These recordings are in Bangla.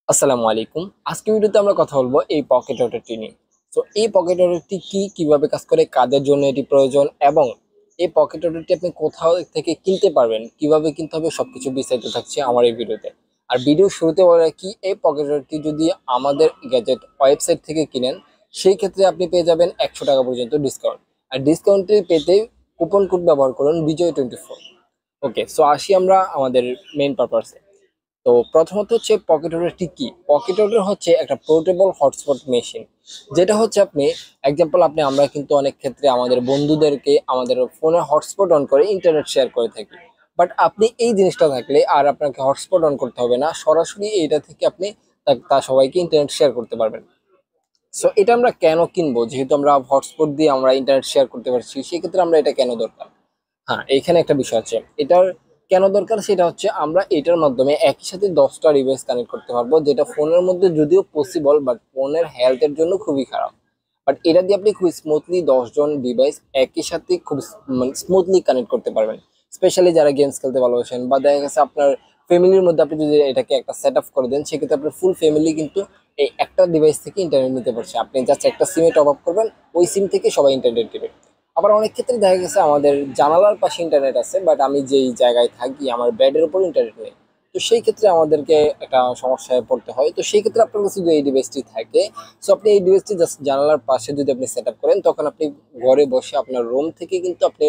আসসালামু আলাইকুম। আজকে ভিডিওতে আমরা কথা বলবো এই পকেট রটারটি নিয়ে। তো এই পকেট রটারটি কি, কিভাবে কাজ করে, কাদের জন্য এটি প্রয়োজন এবং এই পকেট রটারটি আপনি কোথাও থেকে কিনতে পারবেন, কিভাবে কিনতে হবে সবকিছু বিস্তারিত থাকছে আমার এই ভিডিওতে। আর ভিডিও শুরুতে বলে রাখি, এই পকেট রটারটি যদি আমাদের গ্যাজেট ওয়েবসাইট থেকে কিনেন সেই ক্ষেত্রে আপনি পেয়ে যাবেন 100 টাকা পর্যন্ত ডিসকাউন্ট। আর ডিসকাউন্টটি পেতে কুপন কোড ব্যবহার করুন বিজয়24। ওকে, সো আসি আমরা আমাদের মেইন পারপাসে। তো প্রথমত হচ্ছে পকেট হোল্ডারটি কি। পকেট হোল্ডার হচ্ছে একটা পোর্টেবল হটস্পট মেশিন, যেটা হচ্ছে আপনি এক্সাম্পল আমরা কিন্তু অনেক ক্ষেত্রে আমাদের বন্ধুদেরকে আমাদের ফোনে হটস্পট অন করে ইন্টারনেট শেয়ার করে থাকি। বাট আপনি এই জিনিসটা থাকলে আর আপনাকে হটস্পট অন করতে হবে না, সরাসরি এইটা থেকে আপনি তা সবাইকে ইন্টারনেট শেয়ার করতে পারবেন। সো এটা আমরা কেন কিনবো, যেহেতু আমরা হটস্পট দিয়ে আমরা ইন্টারনেট শেয়ার করতে পারছি, সেক্ষেত্রে আমরা এটা কেন দরকার। হ্যাঁ, এইখানে একটা বিষয় আছে এটার কেন দরকার। সেটা হচ্ছে আমরা এটার মাধ্যমে একই সাথে 10টা ডিভাইস কানেক্ট করতে পারবো, যেটা ফোনের মধ্যে যদিও পসিবল, বাট ফোনের হেলথের জন্য খুবই খারাপ। বাট এটা দিয়ে আপনি খুব স্মুথলি 10জন ডিভাইস একই সাথে খুব মানে স্মুথলি কানেক্ট করতে পারবেন। স্পেশালি যারা গেমস খেলতে ভালোবাসেন, বা দেখা গেছে আপনার ফ্যামিলির মধ্যে আপনি যদি এটাকে একটা সেট আপ করে দেন, সেক্ষেত্রে আপনার ফুল ফ্যামিলি কিন্তু এই একটা ডিভাইস থেকে ইন্টারনেট নিতে পারছে। আপনি জাস্ট একটা সিমে টপ আপ করবেন, ওই সিম থেকে সবাই ইন্টারনেট দিবে। আবার অনেক ক্ষেত্রে দেখা গেছে আমাদের জানালার পাশে ইন্টারনেট আছে, বাট আমি যেই জায়গায় থাকি আমার বেডের উপর ইন্টারনেট নেই। তো সেই ক্ষেত্রে আমাদেরকে একটা সমস্যায় পড়তে হয়। তো সেই ক্ষেত্রে আপনার কাছে যদি এই ডিভাইসটি থাকে, সো আপনি এই ডিভাইসটি জাস্ট জানালার পাশে যদি আপনি সেট আপ করেন, তখন আপনি ঘরে বসে আপনার রুম থেকে কিন্তু আপনি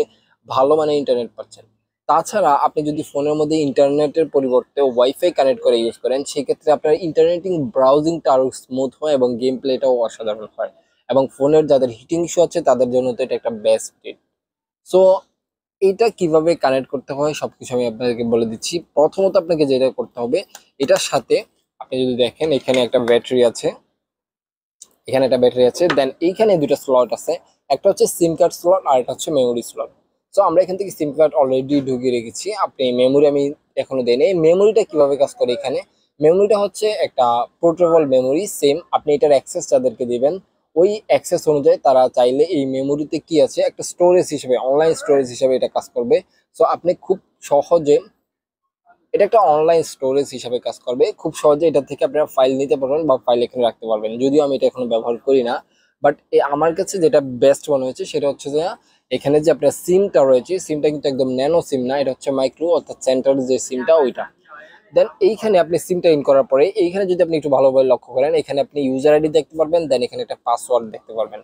ভালো মানের ইন্টারনেট পাচ্ছেন। তাছাড়া আপনি যদি ফোনের মধ্যে ইন্টারনেটের পরিবর্তে ওয়াইফাই কানেক্ট করে ইউজ করেন, সেক্ষেত্রে আপনার ইন্টারনেটিং ব্রাউজিংটা আরো স্মুথ হয় এবং গেম প্লেটাও অসাধারণ হয়। এবং ফোনের যাদের হিটিং ইস্যু আছে তাদের জন্য তো এটা একটা বেস্ট টিপ। সো এটা কিভাবে কানেক্ট করতে হয় সবকিছু আমি আপনাদেরকে বলে দিচ্ছি। প্রথমত আপনাকে যেটা করতে হবে, এটার সাথে আপনি যদি দেখেন এখানে একটা ব্যাটারি আছে, এখানে একটা ব্যাটারি আছে, দেন এইখানে দুটো স্লট আছে। একটা হচ্ছে সিম কার্ড স্লট আর একটা হচ্ছে মেমোরি স্লট। সো আমরা এখান থেকে সিম কার্ড অলরেডি ঢুকিয়ে রেখেছি, আপনি মেমোরি আমি এখনো দেই নাই। মেমোরিটা কিভাবে কাজ করে, এখানে মেমোরিটা হচ্ছে একটা পোর্টেবল মেমোরি। সেম আপনি এটার অ্যাক্সেস যাদেরকে দিবেন, ওই অ্যাক্সেস অনুযায়ী তারা চাইলে এই মেমোরিতে কি আছে একটা স্টোরেজ হিসেবে, অনলাইন স্টোরেজ হিসেবে এটা কাজ করবে। সো আপনি খুব সহজে, এটা একটা অনলাইন স্টোরেজ হিসাবে কাজ করবে, খুব সহজে এটা থেকে আপনারা ফাইল নিতে পারবেন বা ফাইল এখানে রাখতে পারবেন। যদিও আমি এটা এখনো ব্যবহার করি না, বাট আমার কাছে যেটা বেস্ট মনে হয়েছে সেটা হচ্ছে যে এখানে যে আপনার সিমটা রয়েছে, সিমটা কিন্তু একদম ন্যানো সিম না, এটা হচ্ছে মাইক্রো, অর্থাৎ সেন্টার যে সিমটা ওইটা। দেন এইখানে আপনি সিমটা ইন করার পরে এইখানে যদি আপনি একটু ভালোভাবে লক্ষ্য করেন, এখানে আপনি ইউজার আইডি দেখতে পারবেন, দেন এখানে একটা পাসওয়ার্ড দেখতে পারবেন।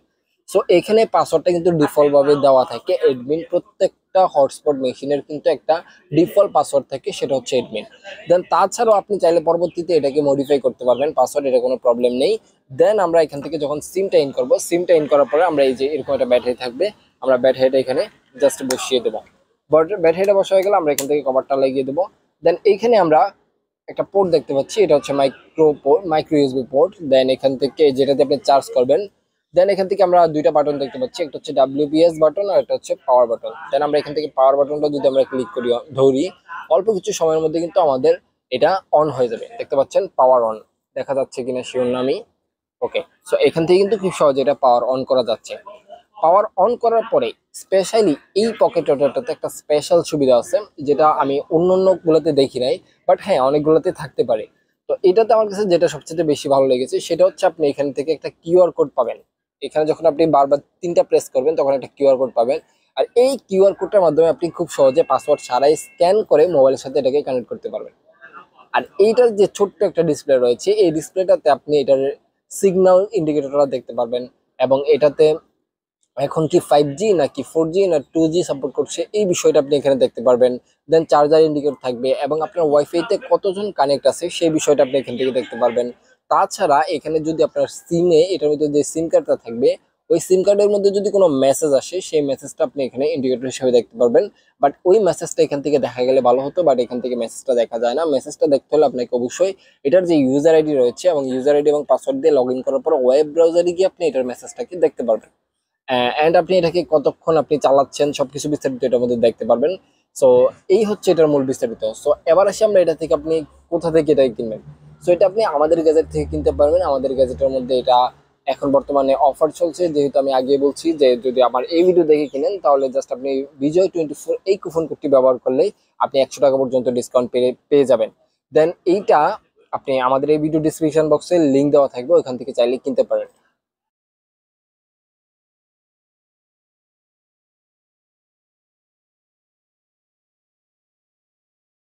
সো এখানে পাসওয়ার্ডটা কিন্তু ডিফল্ট ভাবে দেওয়া থাকে এডমিন। প্রত্যেকটা হটস্পট মেশিনের কিন্তু একটা ডিফল্ট পাসওয়ার্ড থাকে, সেটা হচ্ছে এডমিন। দেন তাছাড়াও আপনি চাইলে পরবর্তীতে এটাকে মডিফাই করতে পারবেন পাসওয়ার্ড, এটা কোনো প্রবলেম নেই। দেন আমরা এখান থেকে যখন সিমটা ইন করবো, সিমটা ইন করার পরে আমরা এই যে এরকম একটা ব্যাটারি থাকবে, আমরা ব্যাটারিটা এখানে জাস্ট বসিয়ে দেবো। ব্যাটারিটা বসা হয়ে গেলে আমরা এখান থেকে কভারটা লাগিয়ে দেবো। দেন এইখানে আমরা একটা পোর্ট দেখতে পাচ্ছি, এটা হচ্ছে micro port, micro USB port. Then এখান থেকে যেটাতে আপনি চার্জ করবেন, দেন এখান থেকে আমরা দুইটা বাটন দেখতে পাচ্ছি, একটা হচ্ছে ডাব্লিউপিএস বাটন আর একটা হচ্ছে পাওয়ার বাটন। দেন আমরা এখান থেকে পাওয়ার বাটনটা যদি আমরা ক্লিক করি, ধরি, অল্প কিছু সময়ের মধ্যে কিন্তু আমাদের এটা অন হয়ে যাবে। দেখতে পাচ্ছেন পাওয়ার অন, দেখা যাচ্ছে কিনা শিওর না আমি। ওকে, সো এখান থেকে কিন্তু খুব সহজে এটা পাওয়ার অন করা যাচ্ছে। পাওয়ার অন করার পরে স্পেশালি এই পকেট রটারটাতে একটা স্পেশাল সুবিধা আছে, যেটা আমি অন্য গুলোতে দেখি নাই, বাট হ্যাঁ অনেকগুলোতে থাকতে পারে। তো এটাতে আমার কাছে যেটা সবচেয়ে বেশি ভালো লেগেছে সেটা হচ্ছে আপনি এখান থেকে একটা কিউআর কোড পাবেন। এখানে যখন আপনি বারবার তিনটা প্রেস করবেন তখন একটা কিউআর কোড পাবেন। আর এই কিউআর কোডটার মাধ্যমে আপনি খুব সহজে পাসওয়ার্ড ছাড়াই স্ক্যান করে মোবাইলের সাথে এটাকে কানেক্ট করতে পারবেন। আর এইটার যে ছোট্ট একটা ডিসপ্লে রয়েছে, এই ডিসপ্লেটাতে আপনি এটার সিগন্যাল ইন্ডিকেটরটা দেখতে পারবেন। এবং এটাতে এখন কি 5G নাকি 4G না 2G সাপোর্ট করছে এই বিষয়টা আপনি এখানে দেখতে পারবেন। দেন চার্জার ইন্ডিকেটর থাকবে এবং আপনার ওয়াইফাইতে কতজন কানেক্ট আছে সেই বিষয়টা আপনি এখান থেকে দেখতে পারবেন। তাছাড়া এখানে যদি আপনার সিমে এটার মধ্যে যে সিম কার্ডটা থাকবে, ওই সিম কার্ডের মধ্যে যদি কোনো মেসেজ আসে সেই মেসেজটা আপনি এখানে ইন্ডিকেটর হিসেবে দেখতে পারবেন। বাট ওই মেসেজটা এখান থেকে দেখা গেলে ভালো হতো, বাট এখান থেকে মেসেজটা দেখা যায় না। মেসেজটা দেখতে হলে আপনাকে অবশ্যই এটার যে ইউজার আইডি রয়েছে এবং ইউজার আইডি এবং পাসওয়ার্ড দিয়ে লগ ইন করার পর ওয়েব ব্রাউজারে গিয়ে আপনি এটার মেসেজটাকে দেখতে পারবেন। এন্ড আপনি এটাকে কতক্ষণ আপনি চালাচ্ছেন সবকিছু বিস্তারিত এটার মধ্যে দেখতে পারবেন। সো এই হচ্ছে এটার মূল বিস্তারিত। সো এবার আসি আমরা এটা থেকে আপনি কোথা থেকে এটা কিনবেন। সো এটা আপনি আমাদের গ্যাজেট থেকে কিনতে পারবেন। আমাদের গ্যাজেটের মধ্যে এটা এখন বর্তমানে অফার চলছে, যেহেতু আমি আগে বলছি যে যদি আমার এই ভিডিও দেখে কিনেন তাহলে জাস্ট আপনি বিজয়24 এই কুপন কোডটি ব্যবহার করলেই আপনি 100 টাকা পর্যন্ত ডিসকাউন্ট পেয়ে পেয়ে যাবেন। দেন এইটা আপনি আমাদের এই ভিডিও ডিসক্রিপশন বক্সে লিংক দেওয়া থাকবে, ওইখান থেকে চাইলে কিনতে পারেন।